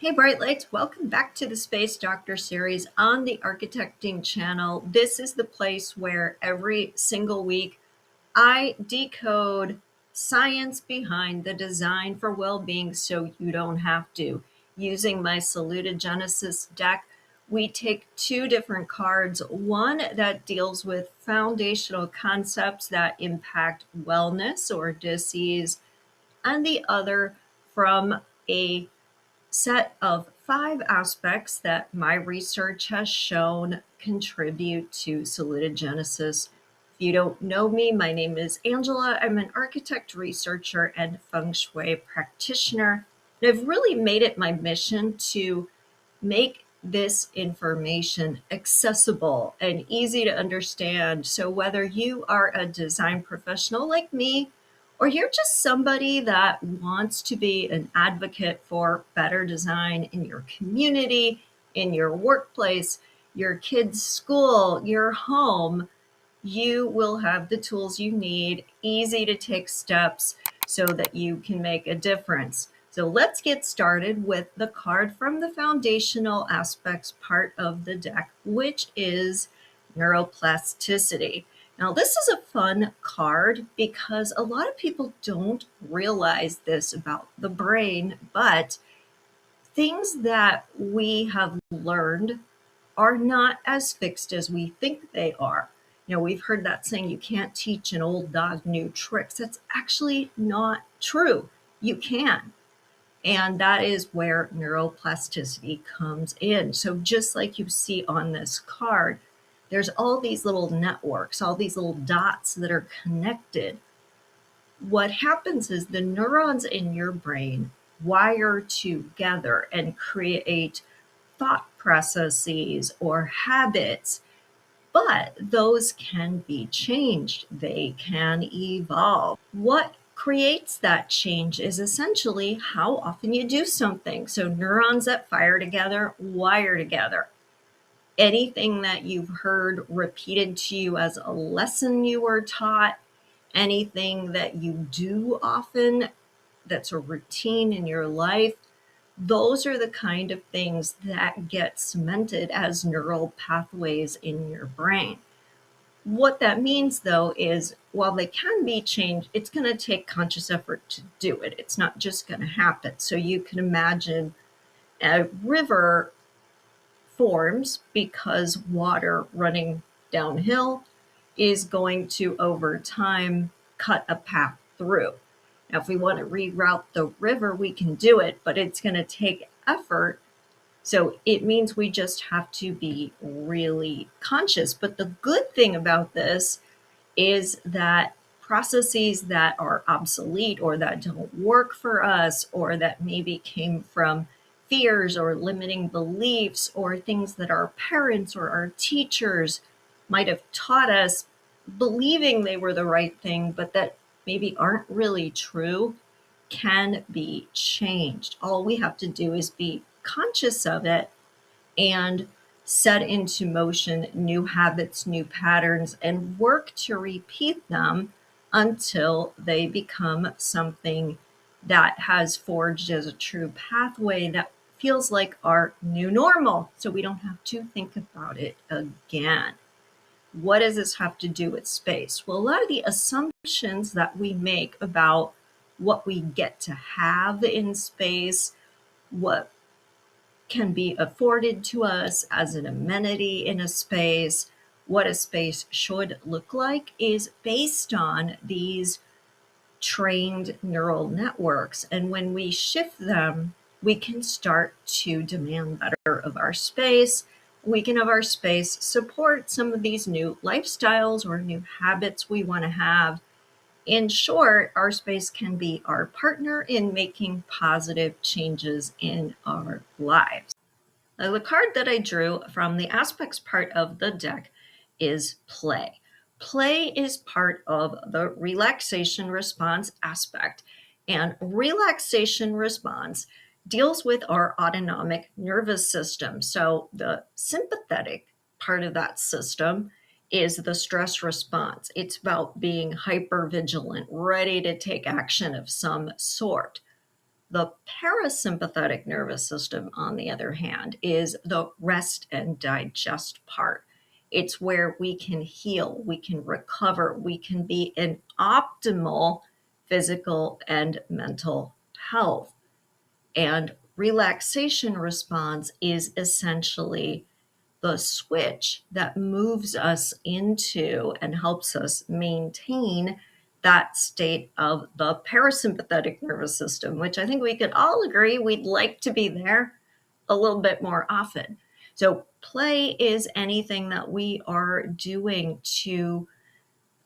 Hey Bright Lights, welcome back to the Space Doctor series on the Architecting channel. This is the place where every single week I decode science behind the design for well-being so you don't have to. Using my Genesis deck, we take two different cards, one that deals with foundational concepts that impact wellness or disease, and the other from a set of 5 aspects that my research has shown contribute to salutogenesis. If you don't know me, my name is Angela. I'm an architect, researcher, and feng shui practitioner. And I've really made it my mission to make this information accessible and easy to understand. So whether you are a design professional like me, or you're just somebody that wants to be an advocate for better design in your community, in your workplace, your kids' school, your home, you will have the tools you need, easy to take steps so that you can make a difference. So let's get started with the card from the foundational aspects part of the deck, which is neuroplasticity. Now, this is a fun card because a lot of people don't realize this about the brain, but things that we have learned are not as fixed as we think they are. You know, we've heard that saying, you can't teach an old dog new tricks. That's actually not true. You can. And that is where neuroplasticity comes in. So just like you see on this card, there's all these little networks, all these little dots that are connected. What happens is the neurons in your brain wire together and create thought processes or habits, but those can be changed. They can evolve. What creates that change is essentially how often you do something. So neurons that fire together wire together. Anything that you've heard repeated to you as a lesson you were taught, anything that you do often that's a routine in your life, those are the kind of things that get cemented as neural pathways in your brain. What that means, though, is while they can be changed, it's going to take conscious effort to do it. It's not just going to happen. So you can imagine a river forms because water running downhill is going to, over time, cut a path through. Now, if we want to reroute the river, we can do it, but it's going to take effort. So it means we just have to be really conscious. But the good thing about this is that processes that are obsolete or that don't work for us or that maybe came from fears or limiting beliefs or things that our parents or our teachers might have taught us believing they were the right thing, but that maybe aren't really true, can be changed. All we have to do is be conscious of it and set into motion new habits, new patterns, and work to repeat them until they become something that has forged as a true pathway that feels like our new normal, so we don't have to think about it again. What does this have to do with space? Well, a lot of the assumptions that we make about what we get to have in space, what can be afforded to us as an amenity in a space, what a space should look like, is based on these trained neural networks. And when we shift them, we can start to demand better of our space. We can have our space support some of these new lifestyles or new habits we want to have. In short, our space can be our partner in making positive changes in our lives. Now, the card that I drew from the aspects part of the deck is play. Play is part of the relaxation response aspect, and relaxation response deals with our autonomic nervous system. So the sympathetic part of that system is the stress response. It's about being hyper vigilant, ready to take action of some sort. The parasympathetic nervous system, on the other hand, is the rest and digest part. It's where we can heal, we can recover, we can be in optimal physical and mental health. And relaxation response is essentially the switch that moves us into and helps us maintain that state of the parasympathetic nervous system, which I think we could all agree we'd like to be there a little bit more often. So, play is anything that we are doing to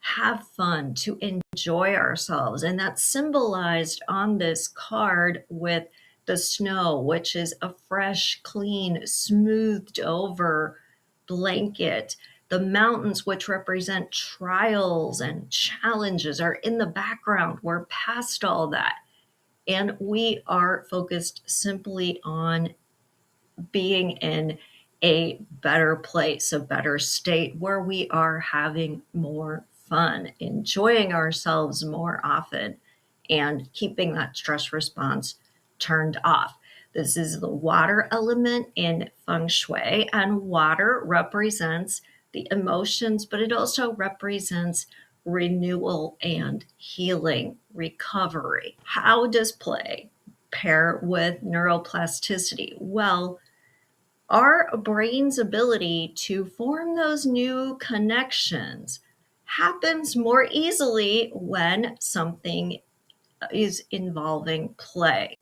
have fun, to enjoy ourselves. And that's symbolized on this card with the snow, which is a fresh, clean, smoothed over blanket. The mountains, which represent trials and challenges, are in the background. We're past all that. And we are focused simply on being in a better place, a better state where we are having more fun, enjoying ourselves more often, and keeping that stress response turned off. This is the water element in feng shui, and water represents the emotions, but it also represents renewal and healing, recovery. How does play pair with neuroplasticity? Well, our brain's ability to form those new connections happens more easily when something is involving play.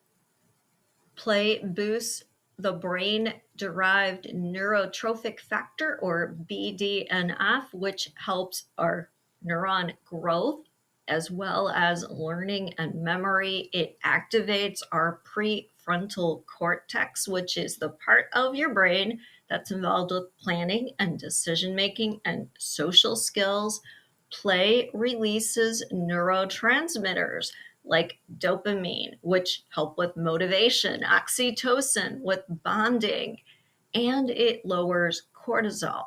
Play boosts the brain derived neurotrophic factor, or BDNF, which helps our neuron growth as well as learning and memory. It activates our prefrontal cortex, which is the part of your brain that's involved with planning and decision making and social skills. Play releases neurotransmitters like dopamine, which help with motivation, oxytocin with bonding, and it lowers cortisol.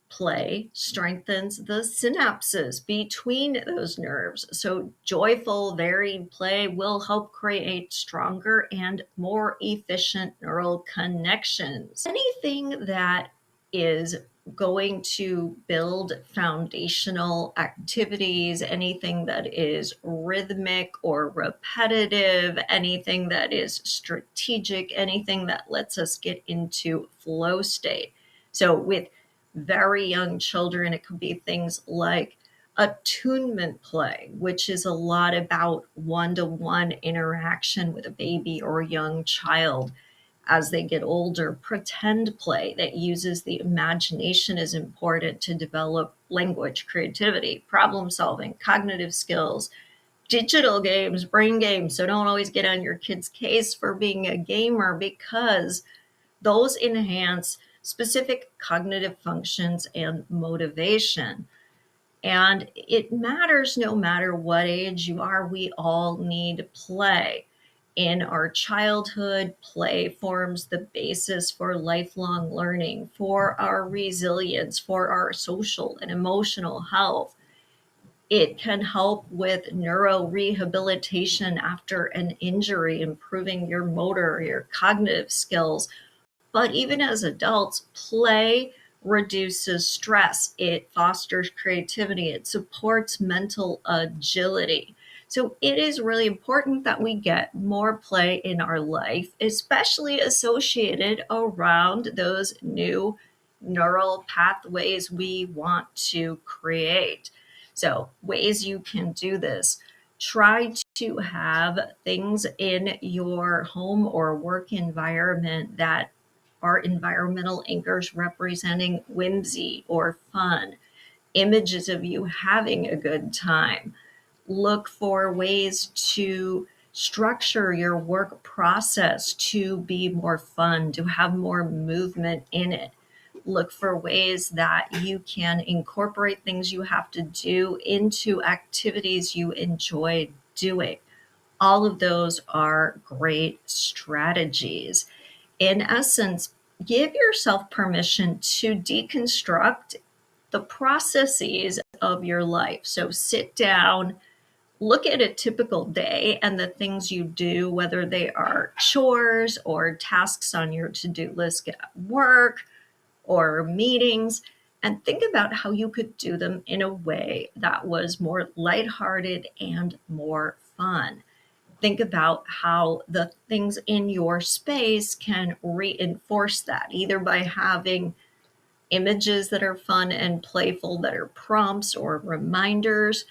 Play strengthens the synapses between those nerves. So, joyful, varied play will help create stronger and more efficient neural connections. Anything that is going to build foundational activities, anything that is rhythmic or repetitive, anything that is strategic, anything that lets us get into flow state. So, with very young children, it could be things like attunement play, which is a lot about one-to-one interaction with a baby or a young child. As they get older, pretend play that uses the imagination is important to develop language, creativity, problem solving, cognitive skills. Digital games, brain games. So don't always get on your kid's case for being a gamer, because those enhance specific cognitive functions and motivation. And it matters no matter what age you are. We all need play. In our childhood, play forms the basis for lifelong learning, for our resilience, for our social and emotional health. It can help with neurorehabilitation after an injury, improving your motor, your cognitive skills. But even as adults, play reduces stress, it fosters creativity, it supports mental agility. So it is really important that we get more play in our life, especially associated around those new neural pathways we want to create. So, ways you can do this: try to have things in your home or work environment that are environmental anchors representing whimsy or fun, images of you having a good time. Look for ways to structure your work process to be more fun, to have more movement in it. Look for ways that you can incorporate things you have to do into activities you enjoy doing. All of those are great strategies. In essence, give yourself permission to deconstruct the processes of your life. So sit down, look at a typical day and the things you do, whether they are chores or tasks on your to-do list at work or meetings, and think about how you could do them in a way that was more lighthearted and more fun. Think about how the things in your space can reinforce that, either by having images that are fun and playful, that are prompts or reminders,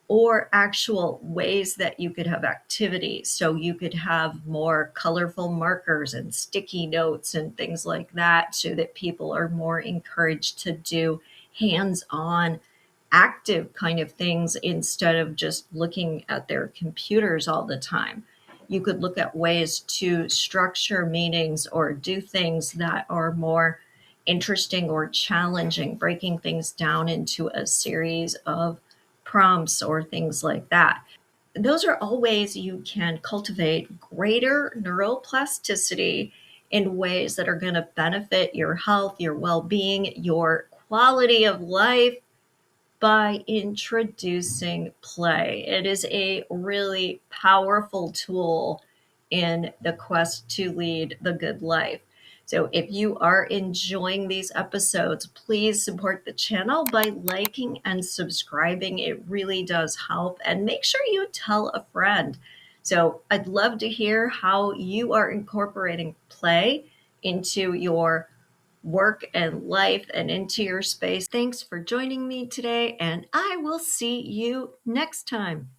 or actual ways that you could have activities. So you could have more colorful markers and sticky notes and things like that, so that people are more encouraged to do hands-on active kind of things instead of just looking at their computers all the time. You could look at ways to structure meetings or do things that are more interesting or challenging, breaking things down into a series of prompts or things like that. Those are all ways you can cultivate greater neuroplasticity in ways that are going to benefit your health, your well being, your quality of life, by introducing play. It is a really powerful tool in the quest to lead the good life. So if you are enjoying these episodes, please support the channel by liking and subscribing. It really does help. And make sure you tell a friend. So I'd love to hear how you are incorporating play into your work and life and into your space. Thanks for joining me today, and I will see you next time.